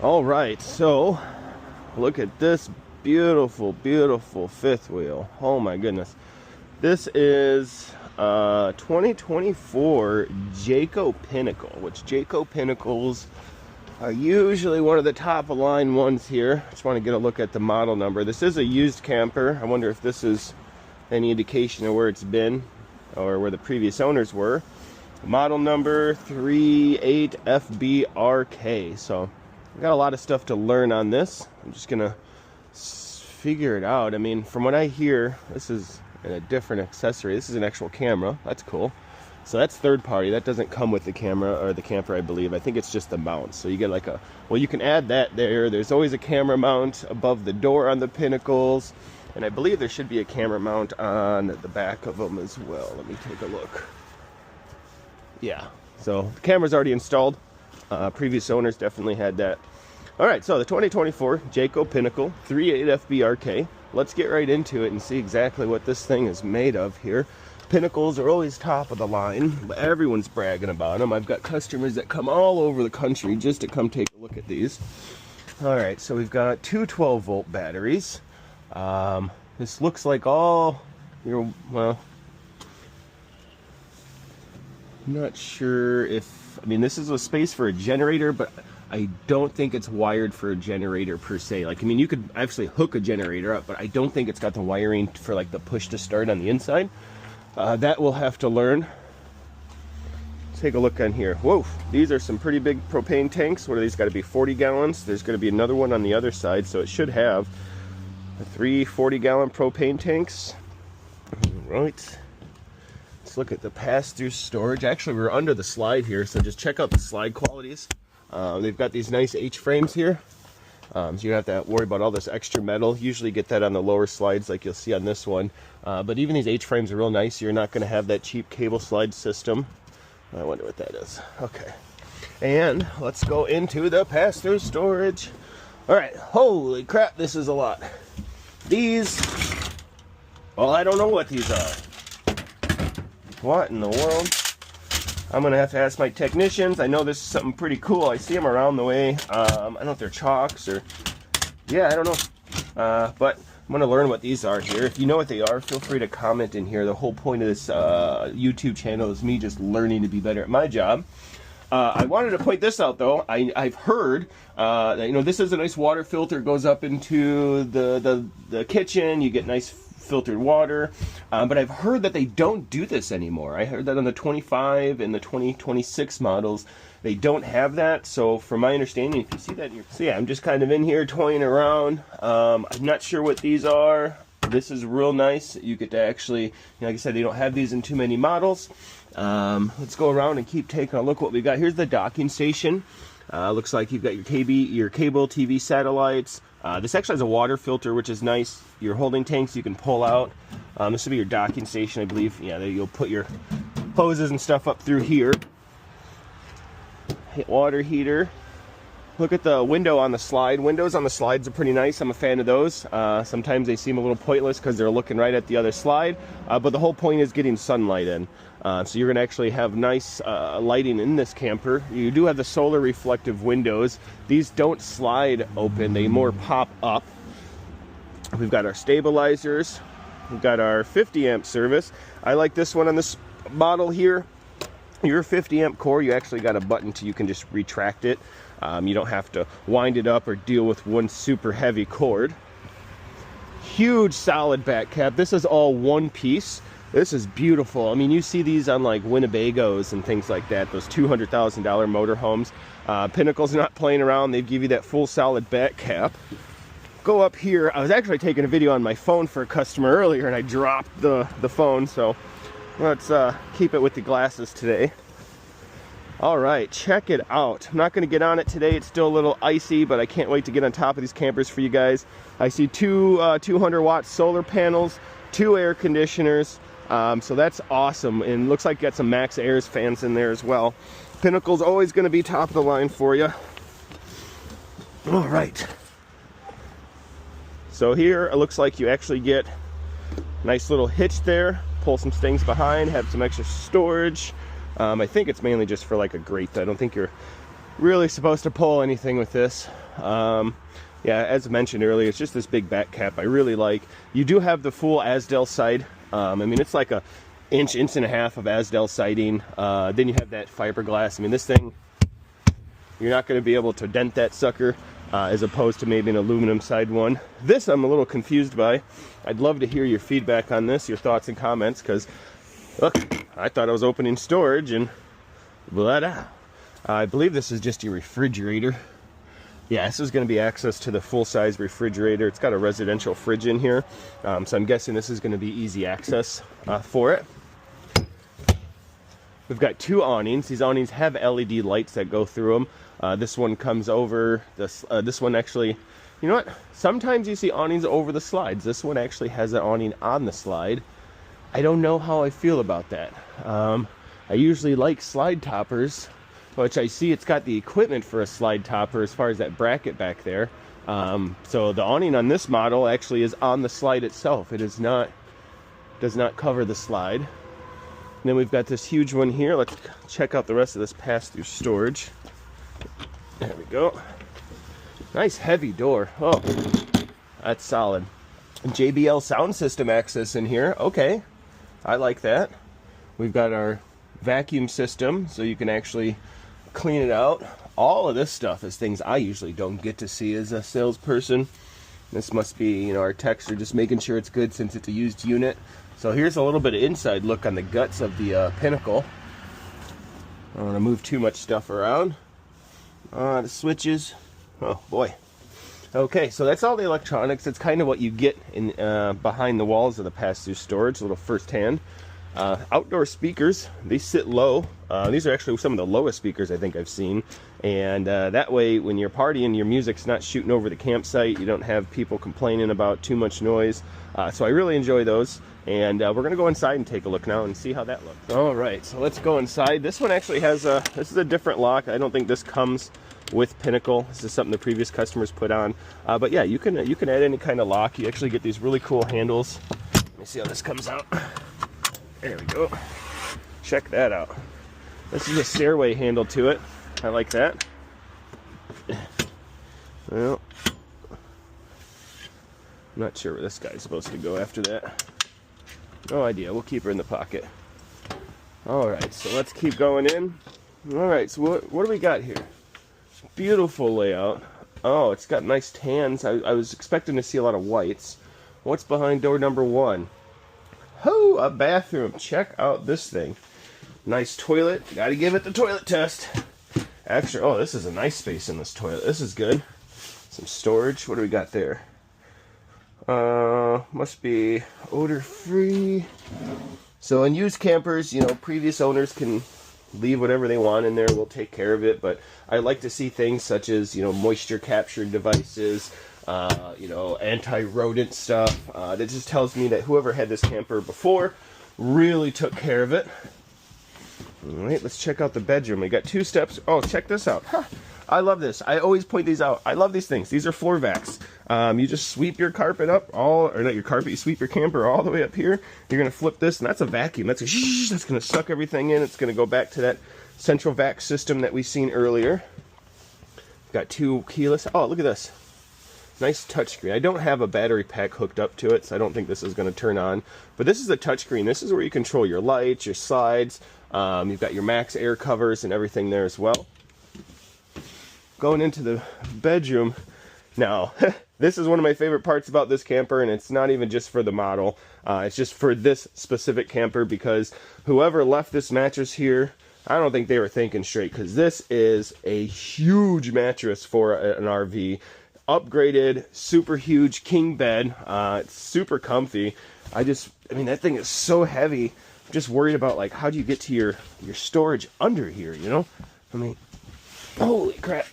All right, so look at this beautiful, beautiful fifth wheel. Oh my goodness. This is 2024 Jayco Pinnacle, which Jayco Pinnacles are usually one of the top of line ones here. Just want to get a look at the model number. This is a used camper. I wonder if this is any indication of where it's been or where the previous owners were. Model number 38FBRK. So I got a lot of stuff to learn on this. I'm just gonna figure it out. I mean, from what I hear, this is a different accessory. This is an actual camera. That's cool. So that's third party. That doesn't come with the camera or the camper, I believe. I think it's just the mount. So you get like a, well, you can add that there. There's always a camera mount above the door on the Pinnacles. And I believe there should be a camera mount on the back of them as well. Let me take a look. Yeah, so the camera's already installed. Previous owners definitely had that. All right, so the 2024 Jayco Pinnacle 38FBRK. Let's get right into it and see exactly what this thing is made of here. Pinnacles are always top of the line, but everyone's bragging about them. I've got customers that come all over the country just to come take a look at these. All right, so we've got two 12-volt batteries. This looks like all your, well, I'm not sure if, I mean, this is a space for a generator, but I don't think it's wired for a generator per se. Like, I mean, you could actually hook a generator up, but I don't think it's got the wiring for like the push to start on the inside. That we'll have to learn. Take a look on here. Whoa, these are some pretty big propane tanks. What are these? Got to be 40 gallons. There's going to be another one on the other side, so it should have 3 40-gallon propane tanks. All right. Let's look at the pass-through storage. Actually, we're under the slide here, so just check out the slide qualities. They've got these nice H-frames here, so you don't have to worry about all this extra metal. Usually get that on the lower slides like you'll see on this one. But even these H-frames are real nice. You're not going to have that cheap cable slide system. I wonder what that is. Okay. And let's go into the pass-through storage. All right. Holy crap, this is a lot. These, well, I don't know what these are. What in the world? I'm going to have to ask my technicians. I know this is something pretty cool. I see them around the way. I don't know if they're chocks or, yeah, I don't know. But I'm going to learn what these are here. If you know what they are, feel free to comment in here. The whole point of this YouTube channel is me just learning to be better at my job. I wanted to point this out, though. I've heard that, you know, this is a nice water filter. It goes up into the kitchen. You get nice filtered water. But I've heard that they don't do this anymore. I heard that on the 25 and the 2026 models, they don't have that. So from my understanding, if you see that in your... So yeah, I'm just kind of in here toying around. I'm not sure what these are. This is real nice. You get to actually, you know, like I said, they don't have these in too many models. Let's go around and keep taking a look what we got. Here's the docking station. Looks like you've got your cable TV satellites. This actually has a water filter, which is nice. Your holding tanks you can pull out. This will be your docking station, I believe. Yeah, there you'll put your hoses and stuff up through here. Water heater. Look at the window on the slide. Windows on the slides are pretty nice. I'm a fan of those. Sometimes they seem a little pointless because they're looking right at the other slide. But the whole point is getting sunlight in. So you're going to actually have nice lighting in this camper. You do have the solar reflective windows. These don't slide open. They more pop up. We've got our stabilizers. We've got our 50 amp service. I like this one on this model here. Your 50 amp core, you actually got a button so you can just retract it. You don't have to wind it up or deal with one super heavy cord. Huge solid back cap. This is all one piece. This is beautiful. I mean, you see these on like Winnebagos and things like that, those $200,000 motorhomes. Pinnacle's not playing around. They give you that full solid back cap. Go up here. I was actually taking a video on my phone for a customer earlier and I dropped the phone, so let's keep it with the glasses today. All right, check it out. I'm not going to get on it today. It's still a little icy, but I can't wait to get on top of these campers for you guys. I see two 200-watt solar panels, 2 air conditioners. So that's awesome. And looks like you got some Max Airs fans in there as well. Pinnacle's always going to be top of the line for you. All right. So here it looks like you actually get a nice little hitch there. Pull some things behind, have some extra storage. I think it's mainly just for like a grate. I don't think you're really supposed to pull anything with this. Yeah, as I mentioned earlier, it's just this big back cap I really like. You do have the full Asdel side. I mean, it's like a inch and a half of Asdel siding. Then you have that fiberglass. I mean, this thing, you're not going to be able to dent that sucker, as opposed to maybe an aluminum side one. This I'm a little confused by. I'd love to hear your feedback on this, your thoughts and comments, because look, I thought I was opening storage and voila. I believe this is just your refrigerator. Yeah, this is going to be access to the full-size refrigerator. It's got a residential fridge in here, so I'm guessing this is going to be easy access for it. We've got two awnings. These awnings have LED lights that go through them. This one comes over. This one actually, you know what? Sometimes you see awnings over the slides. This one actually has an awning on the slide. I don't know how I feel about that. I usually like slide toppers, which I see it's got the equipment for a slide topper as far as that bracket back there. So the awning on this model actually is on the slide itself. It is not, does not cover the slide. And then we've got this huge one here. Let's check out the rest of this pass-through storage. There we go. Nice heavy door. Oh, that's solid. JBL sound system access in here. Okay, I like that. We've got our vacuum system, so you can actually clean it out. All of this stuff is things I usually don't get to see as a salesperson. This must be, you know, our techs are just making sure it's good since it's a used unit. So here's a little bit of inside look on the guts of the Pinnacle. I don't want to move too much stuff around. The switches. Oh boy. Okay, so that's all the electronics. That's kind of what you get in behind the walls of the pass-through storage, a little first-hand. Outdoor speakers, they sit low. These are actually some of the lowest speakers I think I've seen. And that way, when you're partying, your music's not shooting over the campsite. You don't have people complaining about too much noise. So I really enjoy those. And we're going to go inside and take a look now and see how that looks. All right, so let's go inside. This one actually has this is a different lock. I don't think this comes with Pinnacle. This is something the previous customers put on. But yeah, you can add any kind of lock. You actually get these really cool handles. Let me see how this comes out. There we go. Check that out. This is a stairway handle to it. I like that. Well, I'm not sure where this guy's supposed to go after that. No idea. We'll keep her in the pocket. Alright, so let's keep going in. Alright, so what do we got here? Beautiful layout. Oh, it's got nice tans. I was expecting to see a lot of whites. What's behind door number 1? Oh, a bathroom. Check out this thing. Nice toilet. Gotta give it the toilet test. Actually, oh, this is a nice space in this toilet. This is good. Some storage. What do we got there? Must be odor-free. So in used campers, you know, previous owners can leave whatever they want in there. We'll take care of it. But I like to see things such as, you know, moisture capturing devices, you know, anti-rodent stuff. That just tells me that whoever had this camper before really took care of it. All right, let's check out the bedroom. We got 2 steps. Oh, check this out. Huh. I love this. I always point these out. I love these things. These are floor vacs. You just sweep your carpet up, or not your carpet, you sweep your camper all the way up here. You're going to flip this, and that's a vacuum. That's going to suck everything in. It's going to go back to that central vac system that we seen earlier. Got 2 keyless. Oh, look at this. Nice touchscreen. I don't have a battery pack hooked up to it, so I don't think this is going to turn on. But this is a touchscreen. This is where you control your lights, your slides. You've got your max air covers and everything there as well. Going into the bedroom. Now, this is one of my favorite parts about this camper, and it's not even just for the model. It's just for this specific camper, because whoever left this mattress here, I don't think they were thinking straight, because this is a huge mattress for an RV. Upgraded, super huge king bed. It's super comfy. I mean, that thing is so heavy. I'm just worried about, like, how do you get to your storage under here, you know? I mean, holy crap.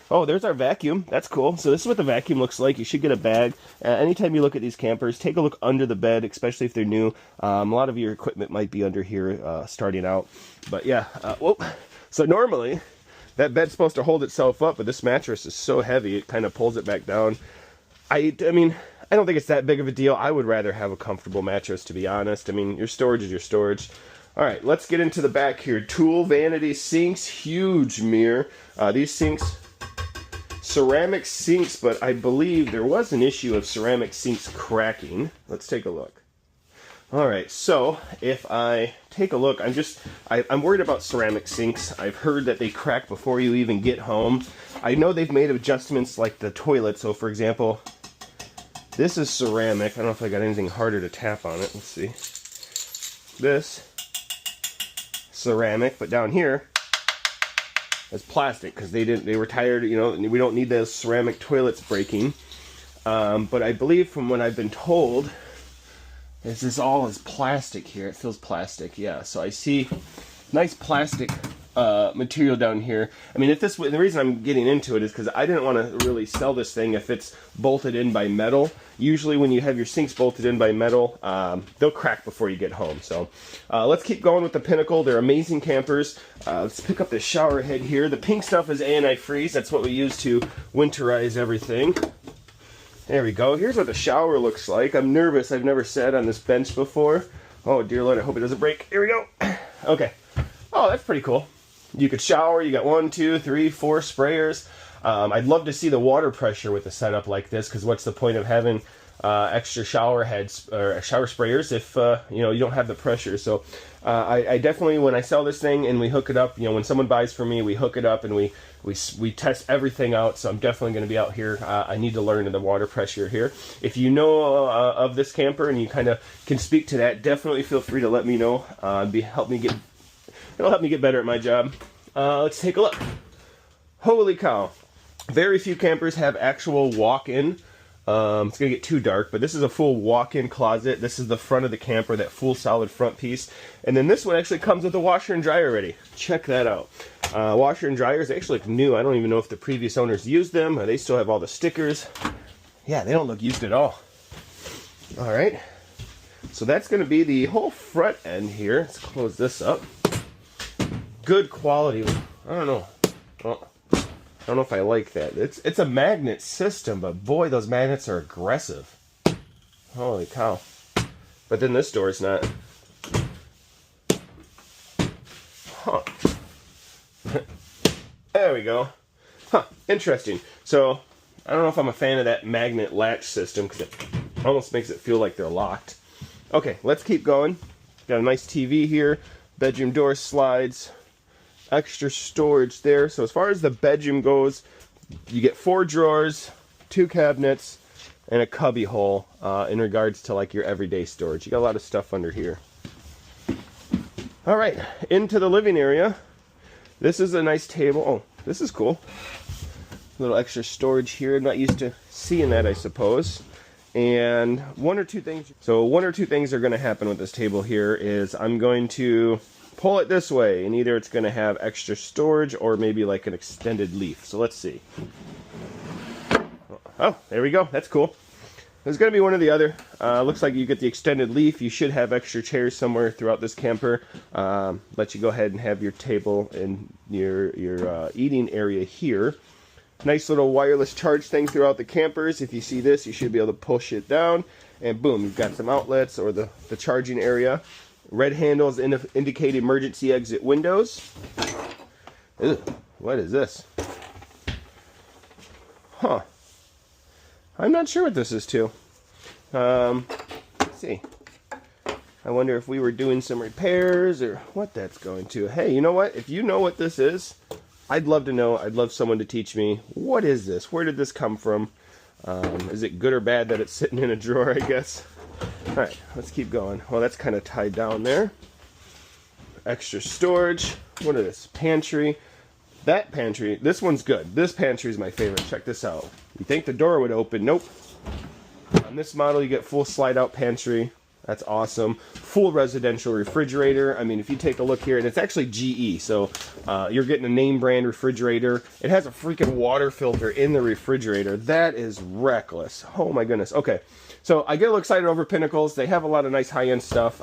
Oh, there's our vacuum. That's cool. So this is what the vacuum looks like. You should get a bag. Anytime you look at these campers, take a look under the bed, especially if they're new. A lot of your equipment might be under here starting out. But yeah, whoa. So normally, that bed's supposed to hold itself up, but this mattress is so heavy, it kind of pulls it back down. I mean, I don't think it's that big of a deal. I would rather have a comfortable mattress, to be honest. I mean, your storage is your storage. All right, let's get into the back here. Tool, vanity, sinks, huge mirror. These sinks, ceramic sinks, but I believe there was an issue of ceramic sinks cracking. Let's take a look. All right, so if I take a look, I'm worried about ceramic sinks. I've heard that they crack before you even get home. I know they've made adjustments like the toilet. So for example, this is ceramic. I don't know if I got anything harder to tap on it. Let's see. This, ceramic, but down here, it's plastic because they were tired, you know, we don't need those ceramic toilets breaking. But I believe from what I've been told, this all is plastic here. It feels plastic, yeah. So I see nice plastic material down here. I mean, the reason I'm getting into it is because I didn't want to really sell this thing if it's bolted in by metal. Usually when you have your sinks bolted in by metal, they'll crack before you get home. So let's keep going with the Pinnacle. They're amazing campers. Let's pick up the shower head here. The pink stuff is anti-freeze. That's what we use to winterize everything. There we go. Here's what the shower looks like. I'm nervous. I've never sat on this bench before. Oh, dear Lord, I hope it doesn't break. Here we go. Okay. Oh, that's pretty cool. You could shower. You got 1, 2, 3, 4 sprayers. I'd love to see the water pressure with a setup like this, because what's the point of having extra shower heads or shower sprayers if you know, you don't have the pressure? So I definitely, when I sell this thing and we hook it up, you know, when someone buys from me, we hook it up and we test everything out. So I'm definitely going to be out here. I need to learn the water pressure here. If you know of this camper and you kind of can speak to that, definitely feel free to let me know. It'll help me get better at my job. Let's take a look. Holy cow. Very few campers have actual walk-in. It's going to get too dark, but this is a full walk-in closet. This is the front of the camper, that full solid front piece. And then this one actually comes with a washer and dryer already. Check that out. Washer and dryers, they actually look new. I don't even know if the previous owners used them, or they still have all the stickers. Yeah, they don't look used at all. All right. So that's going to be the whole front end here. Let's close this up. Good quality. I don't know. Well, I don't know if I like that. It's a magnet system, but boy, those magnets are aggressive. Holy cow. But then this door is not. Huh. There we go. Huh, interesting. So, I don't know if I'm a fan of that magnet latch system, because it almost makes it feel like they're locked. Okay, let's keep going. Got a nice TV here. Bedroom door slides. Extra storage there. So as far as the bedroom goes, you get 4 drawers, 2 cabinets, and a cubby hole in regards to like your everyday storage. You got a lot of stuff under here. All right, into the living area. This is a nice table. Oh, this is cool. A little extra storage here. I'm not used to seeing that, I suppose. And one or two things are going to happen with this table here is I'm going to pull it this way, and either it's going to have extra storage or maybe like an extended leaf. So let's see. Oh, there we go. That's cool. There's going to be one or the other. Looks like you get the extended leaf. You should have extra chairs somewhere throughout this camper. Let you go ahead and have your table and your eating area here. Nice little wireless charge thing throughout the campers. If you see this, you should be able to push it down, and boom, you've got some outlets or the charging area. Red handles indicate emergency exit windows. Ew, what is this? Huh. I'm not sure what this is to. Let's see. I wonder if we were doing some repairs or what that's going to. Hey, you know what? If you know what this is, I'd love to know. I'd love someone to teach me. What is this? Where did this come from? Is it good or bad that it's sitting in a drawer, I guess? All right, let's keep going. Well, that's kind of tied down there. Extra storage. What is this? Pantry. That pantry, this one's good. This pantry is my favorite. Check this out. You think the door would open? Nope. On this model, you get full slide-out pantry. That's awesome. Full residential refrigerator. I mean, if you take a look here, and it's actually GE, so you're getting a name brand refrigerator. It has a freaking water filter in the refrigerator. That is reckless. Oh my goodness. Okay, so I get a little excited over Pinnacles. They have a lot of nice high-end stuff.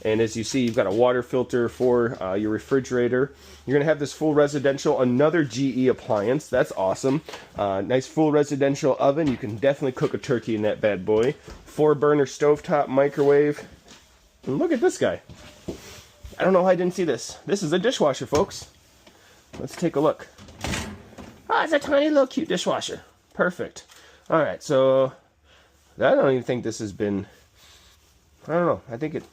And as you see, you've got a water filter for your refrigerator. You're going to have this full residential, another GE appliance. That's awesome. Nice full residential oven. You can definitely cook a turkey in that bad boy. 4-burner stovetop microwave. And look at this guy. I don't know how I didn't see this. This is a dishwasher, folks. Let's take a look. Oh, it's a tiny little cute dishwasher. Perfect. All right, so I don't even think this has been, I don't know. I think it,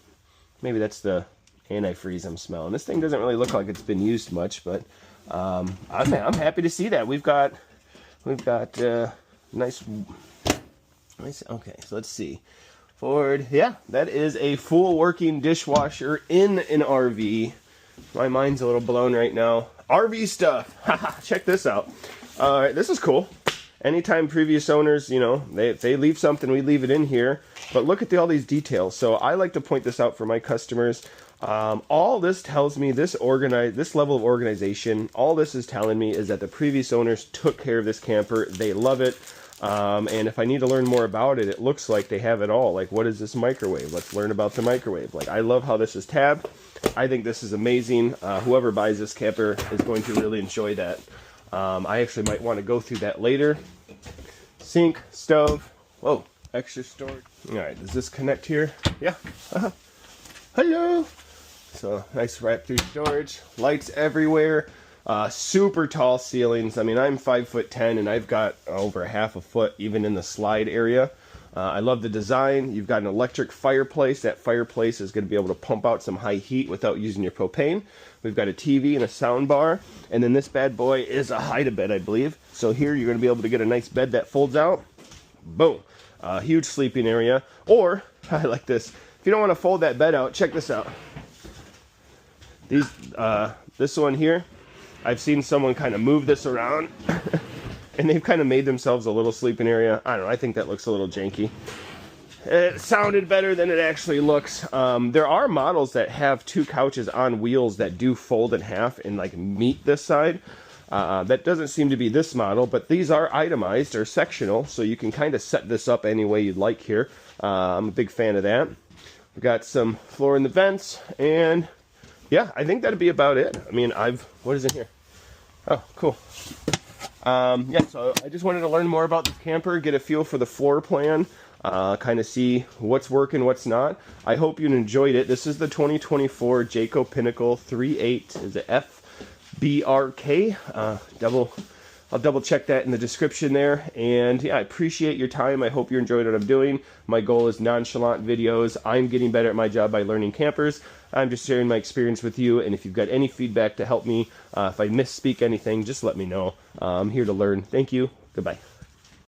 maybe that's the antifreeze I'm smelling. This thing doesn't really look like it's been used much, but I'm happy to see that. We've got nice, okay, so let's see. Forward, yeah, that is a full working dishwasher in an RV. My mind's a little blown right now. RV stuff. Haha, check this out. All right, this is cool. Anytime previous owners, you know, they leave something, we leave it in here. But look at all these details. So I like to point this out for my customers. All this tells me, this level of organization, all this is telling me is that the previous owners took care of this camper. They love it. And if I need to learn more about it, it looks like they have it all. Like, what is this microwave? Let's learn about the microwave. Like, I love how this is tabbed. I think this is amazing. Whoever buys this camper is going to really enjoy that. I actually might want to go through that later. Sink, stove. Whoa, extra storage. All right, does this connect here? Yeah. Hello. So nice wrap through storage. Lights everywhere. Super tall ceilings. I mean, I'm 5'10" and I've got over half a foot even in the slide area. I love the design. You've got an electric fireplace. That fireplace is going to be able to pump out some high heat without using your propane. We've got a TV and a sound bar. And then this bad boy is a hide-a-bed, I believe. So here you're going to be able to get a nice bed that folds out. Boom. Huge sleeping area. Or, I like this. If you don't want to fold that bed out, check this out. This one here, I've seen someone kind of move this around. And they've kind of made themselves a little sleeping area. I don't know, I think that looks a little janky. It sounded better than it actually looks. There are models that have two couches on wheels that do fold in half and like meet this side. That doesn't seem to be this model, but these are itemized or sectional, so you can kind of set this up any way you'd like here. I'm a big fan of that. We've got some floor in the vents, and yeah, I think that'd be about it. I mean, what is in here? Oh, cool. Yeah, so I just wanted to learn more about this camper, get a feel for the floor plan, kind of see what's working, what's not. I hope you enjoyed it. This is the 2024 Jayco Pinnacle 3.8, is it FBRK? I'll double check that in the description there. And yeah, I appreciate your time. I hope you enjoyed what I'm doing. My goal is nonchalant videos. I'm getting better at my job by learning campers. I'm just sharing my experience with you. And if you've got any feedback to help me, if I misspeak anything, just let me know. I'm here to learn. Thank you. Goodbye.